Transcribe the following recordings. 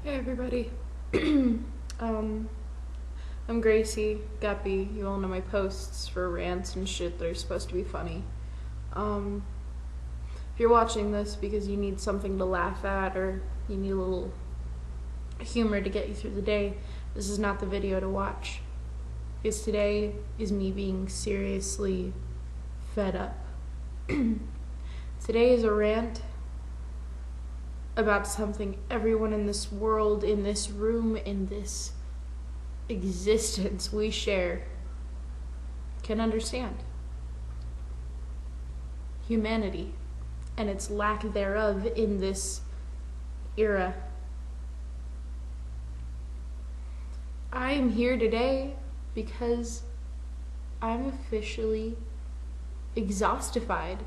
Hey everybody. um, I'm Gracie Guppy. You all know my posts for rants and shit that are supposed to be funny. Um, if you're watching this because you need something to laugh at or you need a little humor to get you through the day, this is not the video to watch. Because today is me being seriously fed up. Today is a rant about something everyone in this world, in this room, in this existence we share can understand. Humanity and its lack thereof in this era. I am here today because I'm officially exhaustified.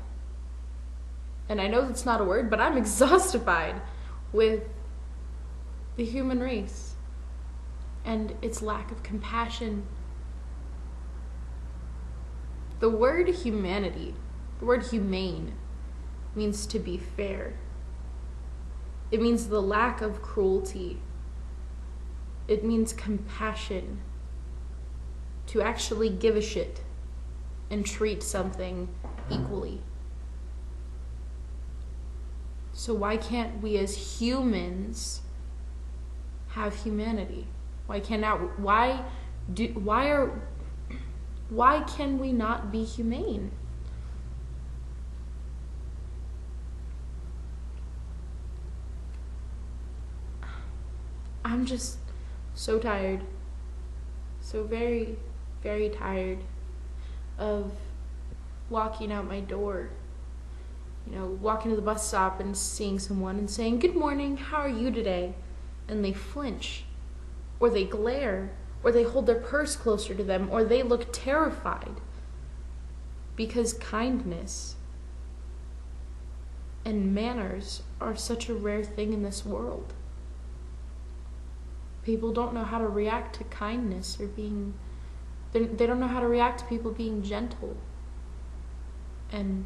And I know that's not a word, but I'm exhaustified with the human race and its lack of compassion. The word humanity, the word humane, means to be fair. It means the lack of cruelty. It means compassion. To actually give a shit and treat something equally. So why can't we as humans have humanity? Why can we not be humane? I'm just so tired. So very, very tired of walking out my door. Walking to the bus stop and seeing someone and saying, "Good morning, how are you today?" And they flinch, or they glare, or they hold their purse closer to them, or they look terrified. Because kindness and manners are such a rare thing in this world. People don't know how to react to kindness or they don't know how to react to people being gentle. And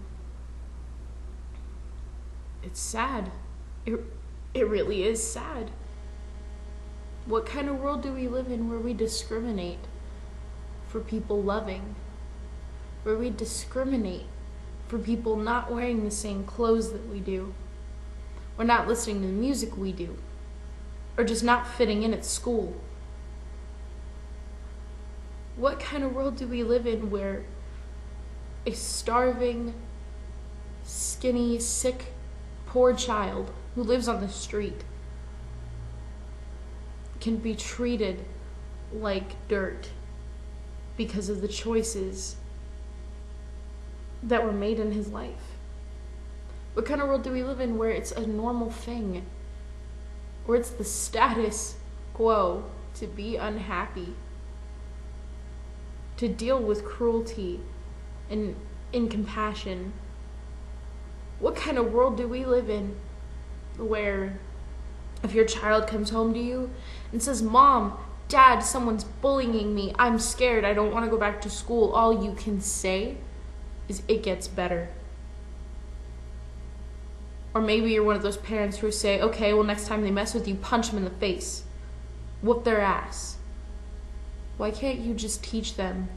it's sad. It really is sad. What kind of world do we live in where we discriminate for people loving? Where we discriminate for people not wearing the same clothes that we do? Or not listening to the music we do? Or just not fitting in at school? What kind of world do we live in where a starving, skinny, sick, poor child who lives on the street can be treated like dirt because of the choices that were made in his life? What kind of world do we live in where it's a normal thing, where it's the status quo to be unhappy, to deal with cruelty and incompassion? What kind of world do we live in where if your child comes home to you and says, "Mom, Dad, someone's bullying me, I'm scared, I don't want to go back to school," all you can say is, "It gets better"? Or maybe you're one of those parents who say, "Okay, well, next time they mess with you, punch them in the face. Whoop their ass." Why can't you just teach them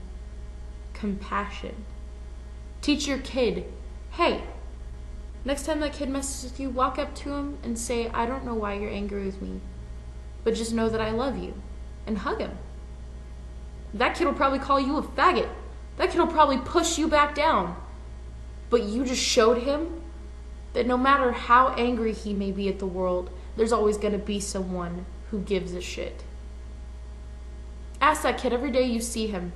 compassion? Teach your kid, "Hey, next time that kid messes with you, walk up to him and say, 'I don't know why you're angry with me, but just know that I love you,' and hug him." That kid will probably call you a faggot. That kid will probably push you back down. But you just showed him that no matter how angry he may be at the world, there's always going to be someone who gives a shit. Ask that kid every day you see him.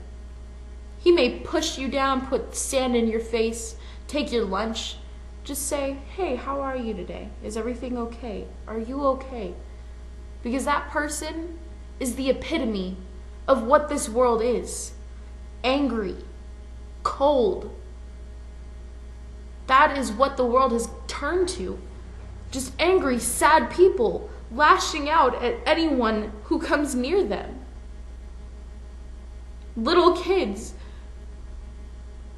He may push you down, put sand in your face, take your lunch. Just say, "Hey, how are you today? Is everything okay? Are you okay?" Because that person is the epitome of what this world is. Angry, cold. That is what the world has turned to. Just angry, sad people lashing out at anyone who comes near them. Little kids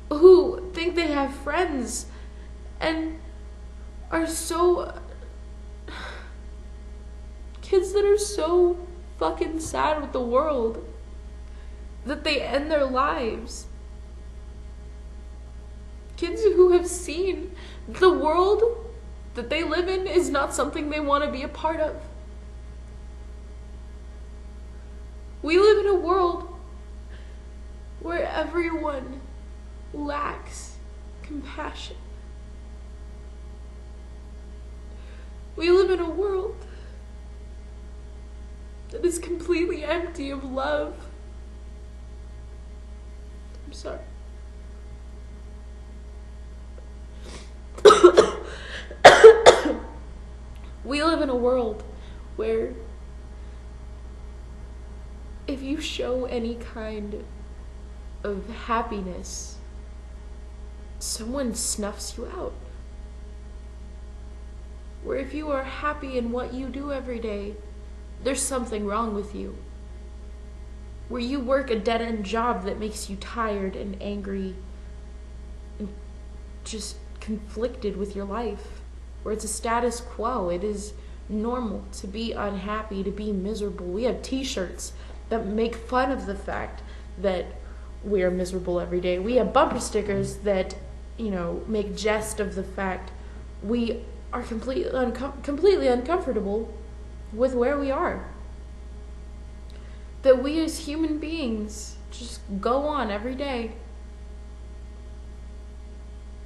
who think they have friends and are so Kids that are so fucking sad with the world that they end their lives. Kids who have seen the world that they live in is not something they want to be a part of. We live in a world where everyone lacks compassion. We live in a world that is completely empty of love. I'm sorry. We live in a world where if you show any kind of happiness, someone snuffs you out. Where if you are happy in what you do every day, there's something wrong with you. Where you work a dead-end job that makes you tired and angry and just conflicted with your life. Where it's a status quo. It is normal to be unhappy, to be miserable. We have t-shirts that make fun of the fact that we are miserable every day. We have bumper stickers that, make jest of the fact we are completely uncomfortable with where we are. That we as human beings just go on every day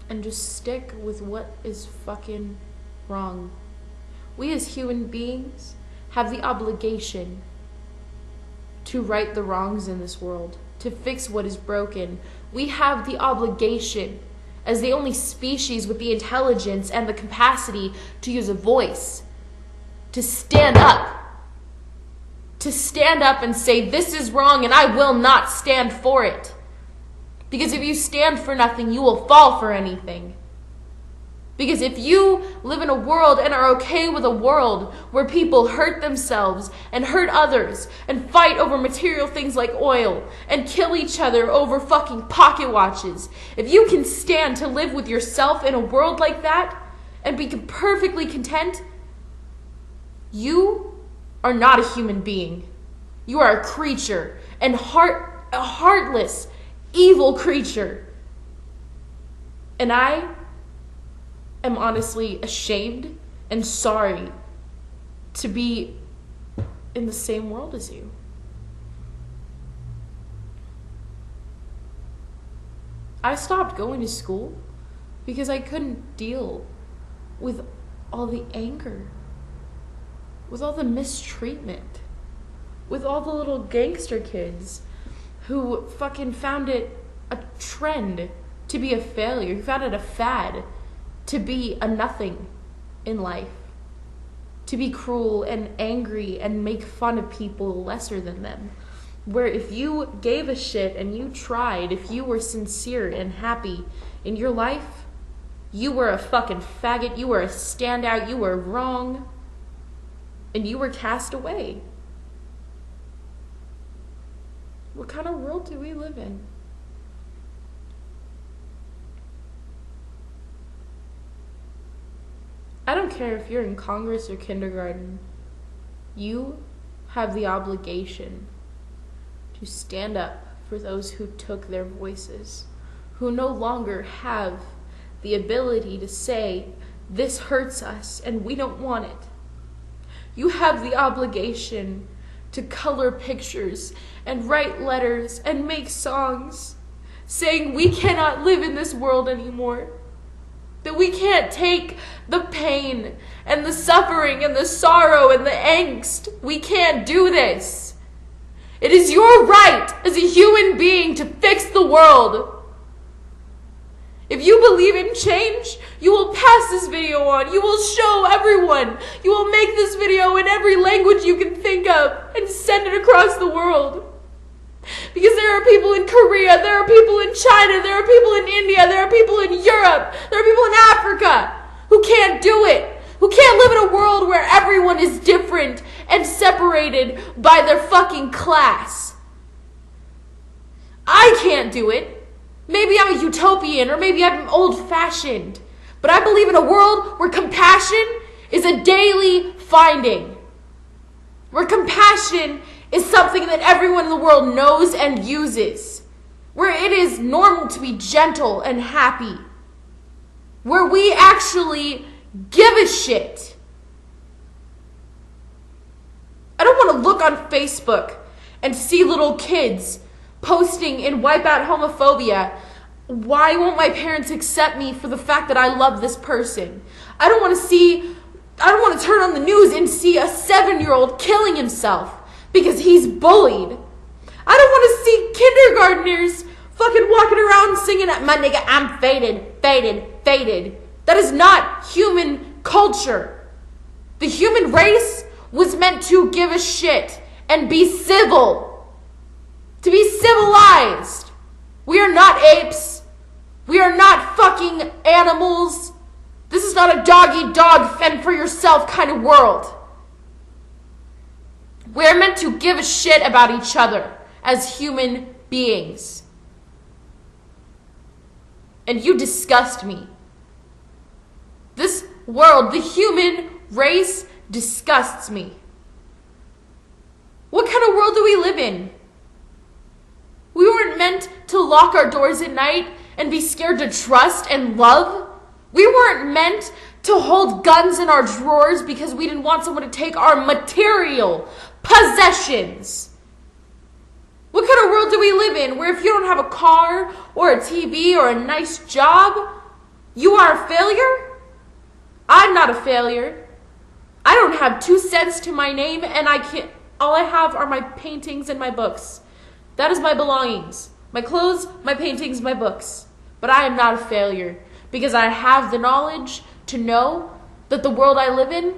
and just stick with what is fucking wrong. We as human beings have the obligation to right the wrongs in this world, to fix what is broken. We have the obligation, as the only species with the intelligence and the capacity to use a voice, to stand up. To stand up and say, this is wrong and I will not stand for it. Because if you stand for nothing, you will fall for anything. Because if you live in a world and are okay with a world where people hurt themselves and hurt others and fight over material things like oil and kill each other over fucking pocket watches, if you can stand to live with yourself in a world like that and be perfectly content, you are not a human being. You are a creature, and a heartless, evil creature. And I am honestly ashamed and sorry to be in the same world as you. I stopped going to school because I couldn't deal with all the anger, with all the mistreatment, with all the little gangster kids who fucking found it a trend to be a failure, who found it a fad to be a nothing in life, to be cruel and angry and make fun of people lesser than them. Where if you gave a shit and you tried, if you were sincere and happy in your life, you were a fucking faggot, you were a standout, you were wrong, and you were cast away. What kind of world do we live in? I don't care if you're in Congress or kindergarten. You have the obligation to stand up for those who took their voices, who no longer have the ability to say, this hurts us and we don't want it. You have the obligation to color pictures and write letters and make songs saying we cannot live in this world anymore. That we can't take the pain and the suffering and the sorrow and the angst. We can't do this. It is your right as a human being to fix the world. If you believe in change, you will pass this video on. You will show everyone. You will make this video in every language you can think of and send it across the world. Because there are people in Korea, there are people in China, there are people in India, there are people in Europe, there are people in Africa who can't do it, who can't live in a world where everyone is different and separated by their fucking class. I can't do it. Maybe I'm a utopian or maybe I'm old-fashioned, but I believe in a world where compassion is a daily finding. Where compassion is something that everyone in the world knows and uses. Where it is normal to be gentle and happy. Where we actually give a shit. I don't want to look on Facebook and see little kids posting in Wipe Out Homophobia. Why won't my parents accept me for the fact that I love this person? I don't want to turn on the news and see a 7-year-old killing himself because he's bullied. I don't want to see kindergartners fucking walking around singing at my nigga, I'm faded, faded, faded. That is not human culture. The human race was meant to give a shit and be civil. To be civilized. We are not apes. We are not fucking animals. This is not a dog-eat-dog, fend for yourself kind of world. We're meant to give a shit about each other as human beings. And you disgust me. This world, the human race, disgusts me. What kind of world do we live in? We weren't meant to lock our doors at night and be scared to trust and love. We weren't meant to hold guns in our drawers because we didn't want someone to take our material possessions. What kind of world do we live in where if you don't have a car or a TV or a nice job, you are a failure? I'm not a failure. I don't have 2 cents to my name and all I have are my paintings and my books. That is my belongings. My clothes, my paintings, my books. But I am not a failure because I have the knowledge to know that the world I live in,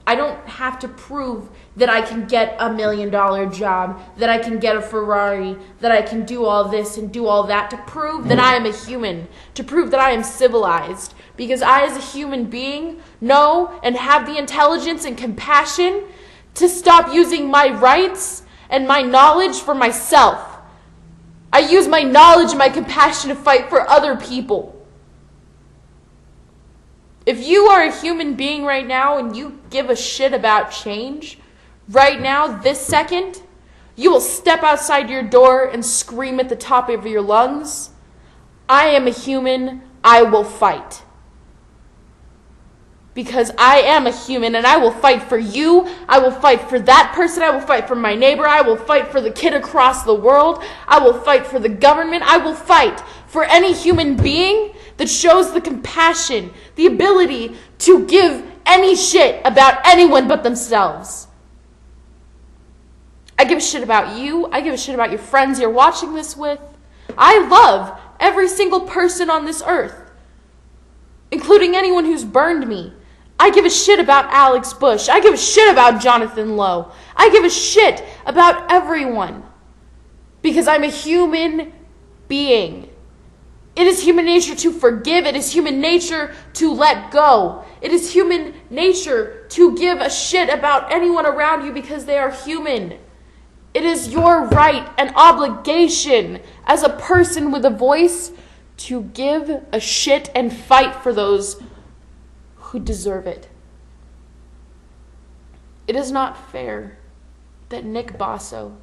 I don't have to prove that I can get a $1 million job, that I can get a Ferrari, that I can do all this and do all that to prove that I am a human, to prove that I am civilized. Because I, as a human being, know and have the intelligence and compassion to stop using my rights and my knowledge for myself. I use my knowledge and my compassion to fight for other people. If you are a human being right now and you give a shit about change, right now, this second, you will step outside your door and scream at the top of your lungs, I am a human, I will fight. Because I am a human and I will fight for you, I will fight for that person, I will fight for my neighbor, I will fight for the kid across the world, I will fight for the government, I will fight for any human being that shows the compassion, the ability to give any shit about anyone but themselves. I give a shit about you, I give a shit about your friends you're watching this with. I love every single person on this earth, including anyone who's burned me. I give a shit about Alex Bush. I give a shit about Jonathan Lowe. I give a shit about everyone. Because I'm a human being. It is human nature to forgive. It is human nature to let go. It is human nature to give a shit about anyone around you because they are human. It is your right and obligation as a person with a voice to give a shit and fight for those who deserve it. It is not fair that Nick Basso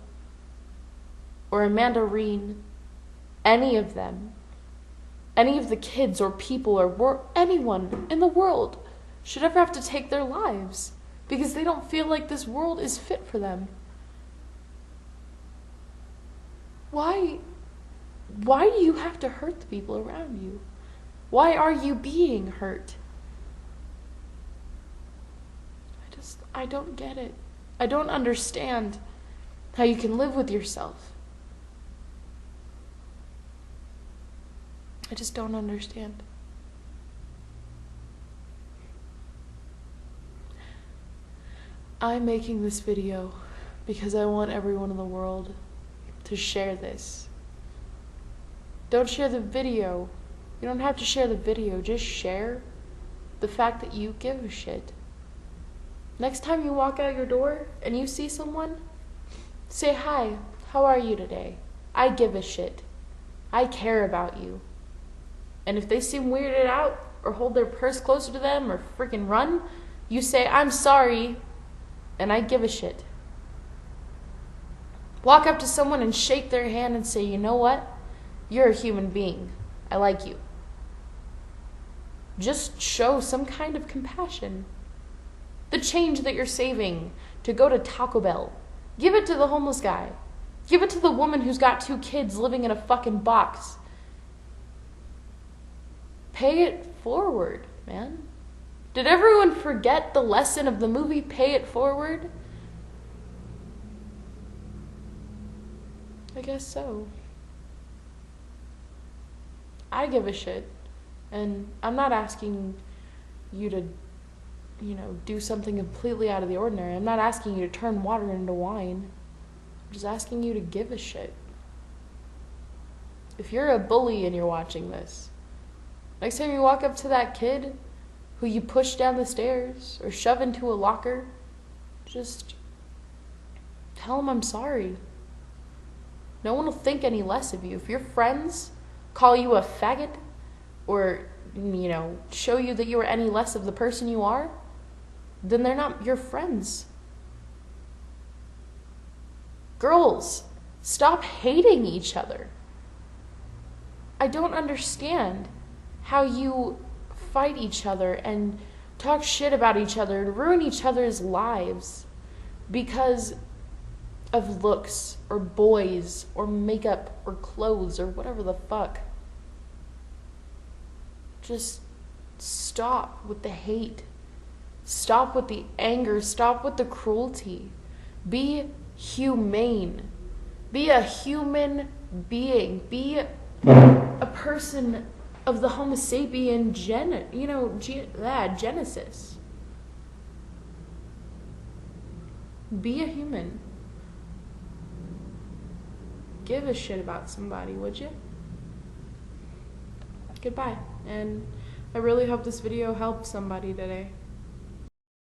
or Amanda Reen, any of them, any of the kids or people or anyone in the world should ever have to take their lives because they don't feel like this world is fit for them. Why do you have to hurt the people around you? Why are you being hurt? I don't get it. I don't understand how you can live with yourself. I just don't understand. I'm making this video because I want everyone in the world to share this. Don't share the video. You don't have to share the video. Just share the fact that you give a shit. Next time you walk out your door and you see someone, say, hi, how are you today? I give a shit. I care about you. And if they seem weirded out or hold their purse closer to them or freaking run, you say, I'm sorry, and I give a shit. Walk up to someone and shake their hand and say, you know what? You're a human being. I like you. Just show some kind of compassion. The change that you're saving to go to Taco Bell, give it to the homeless guy. Give it to the woman who's got 2 kids living in a fucking box. Pay it forward, man. Did everyone forget the lesson of the movie Pay It Forward? I guess so. I give a shit. And I'm not asking you to, do something completely out of the ordinary. I'm not asking you to turn water into wine. I'm just asking you to give a shit. If you're a bully and you're watching this, next time you walk up to that kid who you push down the stairs or shove into a locker, just tell him I'm sorry. No one will think any less of you. If your friends call you a faggot or, show you that you are any less of the person you are, then they're not your friends. Girls, stop hating each other. I don't understand how you fight each other and talk shit about each other and ruin each other's lives because of looks or boys or makeup or clothes or whatever the fuck. Just stop with the hate. Stop with the anger. Stop with the cruelty. Be humane. Be a human being. Be a person of the Homo sapien Genesis. Be a human. Give a shit about somebody, would you? Goodbye. And I really hope this video helped somebody today.